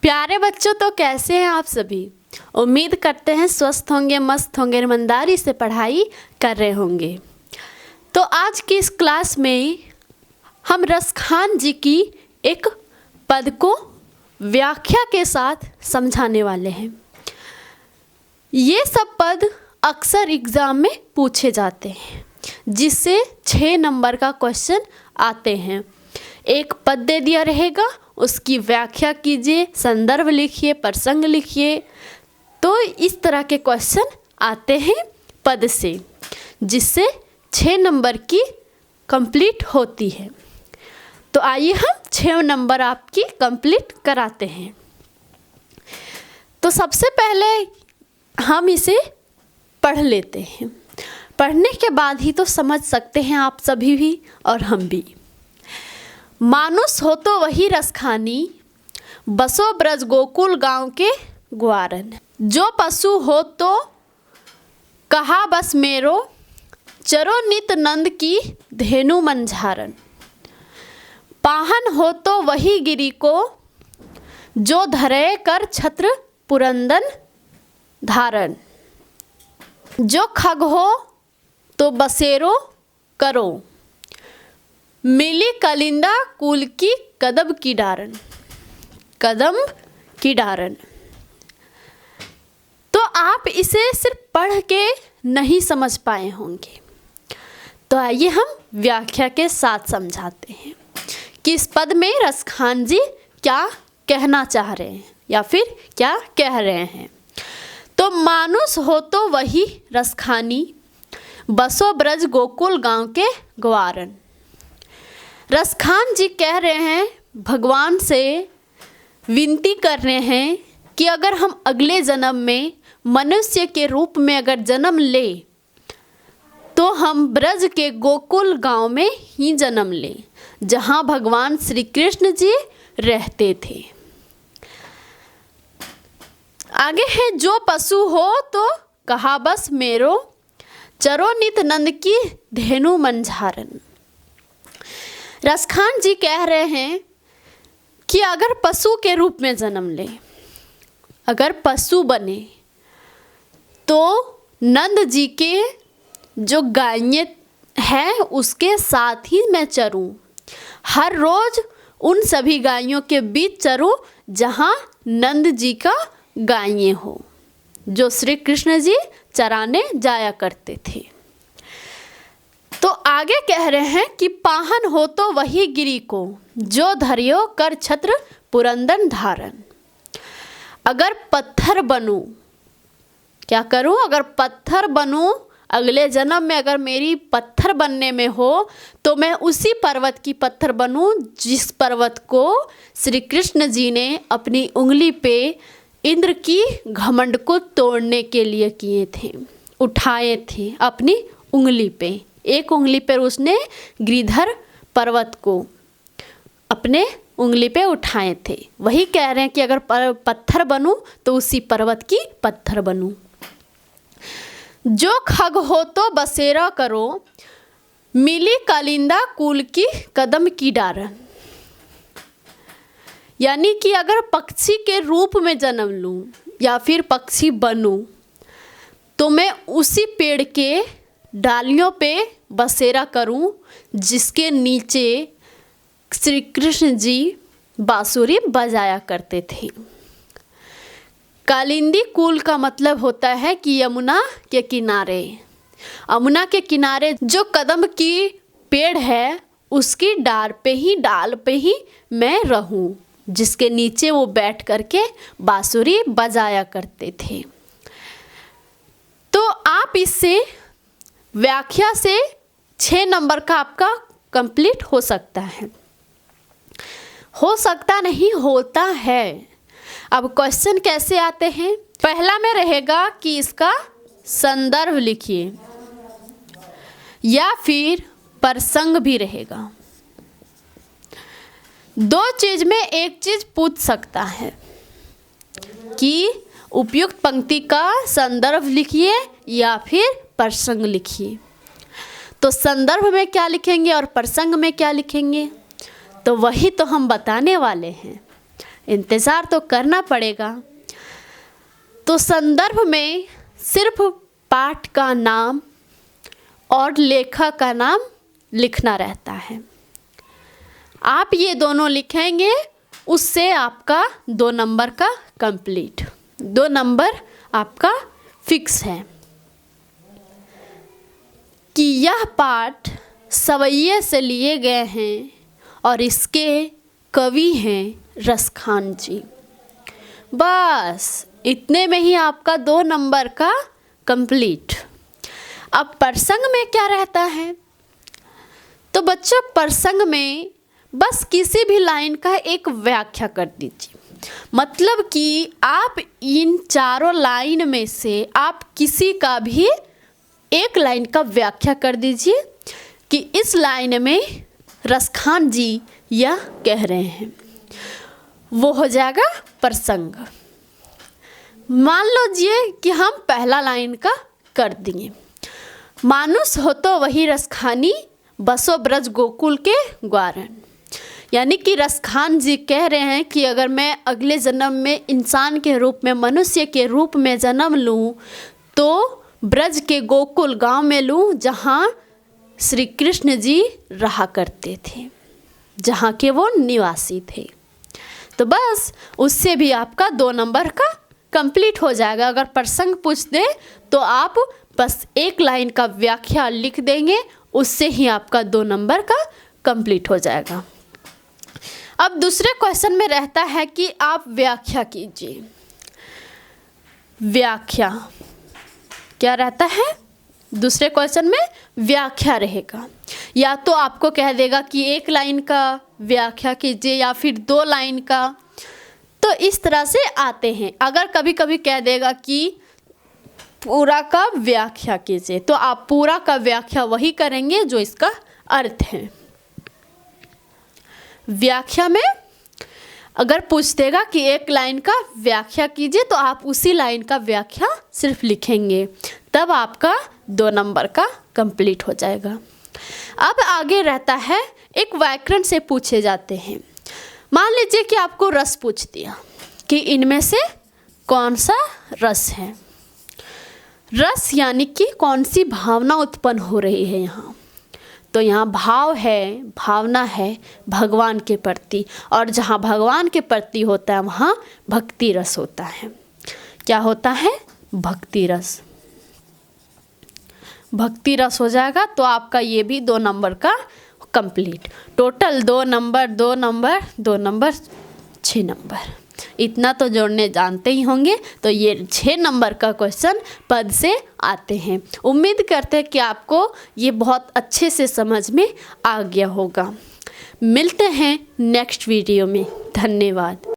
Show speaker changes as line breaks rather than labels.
प्यारे बच्चों, तो कैसे हैं आप सभी। उम्मीद करते हैं स्वस्थ होंगे, मस्त होंगे, ईमानदारी से पढ़ाई कर रहे होंगे। तो आज की इस क्लास में हम रसखान जी की एक पद को व्याख्या के साथ समझाने वाले हैं। ये सब पद अक्सर एग्ज़ाम में पूछे जाते हैं, जिससे 6 नंबर का क्वेश्चन आते हैं। एक पद दे दिया रहेगा, उसकी व्याख्या कीजिए, संदर्भ लिखिए, प्रसंग लिखिए। तो इस तरह के क्वेश्चन आते हैं पद से, जिससे 6 नंबर की कंप्लीट होती है। तो आइए हम 6 नंबर आपकी कंप्लीट कराते हैं। तो सबसे पहले हम इसे पढ़ लेते हैं। पढ़ने के बाद ही तो समझ सकते हैं आप सभी भी और हम भी। मानुष हो तो वही रसखानी, बसो ब्रज गोकुल गांव के ग्वारन। जो पशु हो तो कहा बस मेरो, चरो नित नंद की धेनु मंझारन। पाहन हो तो वही गिरी को, जो धरे कर छत्र पुरंदन धारण। जो खग हो तो बसेरो करो, मिली कलिंदा कुल की कदम की डारन। कदम की डारन। तो आप इसे सिर्फ पढ़ के नहीं समझ पाए होंगे, तो आइए हम व्याख्या के साथ समझाते हैं कि इस पद में रसखान जी क्या कहना चाह रहे हैं या फिर क्या कह रहे हैं। तो मानुष हो तो वही रसखानी, बसो ब्रज गोकुल गांव के ग्वारन। रसखान जी कह रहे हैं, भगवान से विनती कर रहे हैं कि अगर हम अगले जन्म में मनुष्य के रूप में अगर जन्म ले, तो हम ब्रज के गोकुल गांव में ही जन्म लें, जहां भगवान श्री कृष्ण जी रहते थे। आगे है, जो पशु हो तो कहा बस मेरो, चरो नित नंद की धेनु मंझारन। रसखान जी कह रहे हैं कि अगर पशु के रूप में जन्म ले, अगर पशु बने, तो नंद जी के जो गायें हैं उसके साथ ही मैं चरूं। हर रोज उन सभी गायों के बीच चरूं जहां नंद जी का गायें हो, जो श्री कृष्ण जी चराने जाया करते थे। तो आगे कह रहे हैं कि पाहन हो तो वही गिरी को, जो धरियो कर छत्र पुरंदन धारण। अगर पत्थर बनूं, क्या करूं? अगर पत्थर बनूं, अगले जन्म में अगर मेरी पत्थर बनने में हो, तो मैं उसी पर्वत की पत्थर बनूं जिस पर्वत को श्री कृष्ण जी ने अपनी उंगली पे इंद्र की घमंड को तोड़ने के लिए किए थे, उठाए थे अपनी उंगली पे। एक उंगली पर उसने गिरिधर पर्वत को अपने उंगली पे उठाए थे। वही कह रहे हैं कि अगर पत्थर बनूं तो उसी पर्वत की पत्थर बनूं। जो खग हो तो बसेरा करो, मिली कालिंदा कुल की कदम की डारन। यानी कि अगर पक्षी के रूप में जन्म लूं या फिर पक्षी बनूं, तो मैं उसी पेड़ के डालियों पे बसेरा करूं जिसके नीचे श्री कृष्ण जी बांसुरी बजाया करते थे। कालिंदी कुल का मतलब होता है कि यमुना के किनारे। यमुना के किनारे जो कदम की पेड़ है, उसकी डाल पे ही मैं रहूं, जिसके नीचे वो बैठ करके बांसुरी बजाया करते थे। तो आप इससे व्याख्या से 6 नंबर का आपका कंप्लीट हो सकता है। हो सकता नहीं, होता है। अब क्वेश्चन कैसे आते हैं? पहला में रहेगा कि इसका संदर्भ लिखिए, या फिर प्रसंग भी रहेगा। 2 चीज में एक चीज पूछ सकता है कि उपयुक्त पंक्ति का संदर्भ लिखिए या फिर प्रसंग लिखिए। तो संदर्भ में क्या लिखेंगे और प्रसंग में क्या लिखेंगे, तो वही तो हम बताने वाले हैं। इंतज़ार तो करना पड़ेगा। तो संदर्भ में सिर्फ पाठ का नाम और लेखक का नाम लिखना रहता है। आप ये दोनों लिखेंगे, उससे आपका 2 नंबर का कंप्लीट, 2 नंबर आपका फिक्स है। कि यह पाठ सवैये से लिए गए हैं और इसके कवि हैं रसखान जी। बस इतने में ही आपका 2 नंबर का कंप्लीट। अब प्रसंग में क्या रहता है? तो बच्चों प्रसंग में बस किसी भी लाइन का एक व्याख्या कर दीजिए। मतलब कि आप इन चारों लाइन में से आप किसी का भी एक लाइन का व्याख्या कर दीजिए कि इस लाइन में रसखान जी यह कह रहे हैं, वो हो जाएगा प्रसंग। मान लीजिए कि हम पहला लाइन का कर दिए, मानुष हो तो वही रसखानी, बसो ब्रज गोकुल के ग्वारन। यानी कि रसखान जी कह रहे हैं कि अगर मैं अगले जन्म में इंसान के रूप में, मनुष्य के रूप में जन्म लूँ तो ब्रज के गोकुल गांव में लूँ, जहाँ श्री कृष्ण जी रहा करते थे, जहाँ के वो निवासी थे। तो बस उससे भी आपका 2 नंबर का कंप्लीट हो जाएगा। अगर प्रसंग पूछ दे तो आप बस एक लाइन का व्याख्या लिख देंगे, उससे ही आपका 2 नंबर का कंप्लीट हो जाएगा। अब दूसरे क्वेश्चन में रहता है कि आप व्याख्या कीजिए। व्याख्या क्या रहता है? दूसरे क्वेश्चन में व्याख्या रहेगा। या तो आपको कह देगा कि 1 लाइन का व्याख्या कीजिए या फिर 2 लाइन का। तो इस तरह से आते हैं। अगर कभी कभी कह देगा कि पूरा का व्याख्या कीजिए, तो आप पूरा का व्याख्या वही करेंगे जो इसका अर्थ है। व्याख्या में अगर पूछ देगा कि 1 लाइन का व्याख्या कीजिए, तो आप उसी लाइन का व्याख्या सिर्फ लिखेंगे, तब आपका 2 नंबर का कंप्लीट हो जाएगा। अब आगे रहता है, एक व्याकरण से पूछे जाते हैं। मान लीजिए कि आपको रस पूछ दिया कि इनमें से कौन सा रस है। रस यानी कि कौन सी भावना उत्पन्न हो रही है यहाँ। तो यहाँ भाव है, भावना है भगवान के प्रति, और जहाँ भगवान के प्रति होता है वहाँ भक्ति रस होता है। क्या होता है? भक्ति रस। भक्ति रस हो जाएगा तो आपका ये भी 2 नंबर का complete. Total 2 number 2 number 2 number 6 number. इतना तो जोड़ने जानते ही होंगे। तो ये 6 नंबर का क्वेश्चन पद से आते हैं। उम्मीद करते हैं कि आपको ये बहुत अच्छे से समझ में आ गया होगा। मिलते हैं नेक्स्ट वीडियो में। धन्यवाद।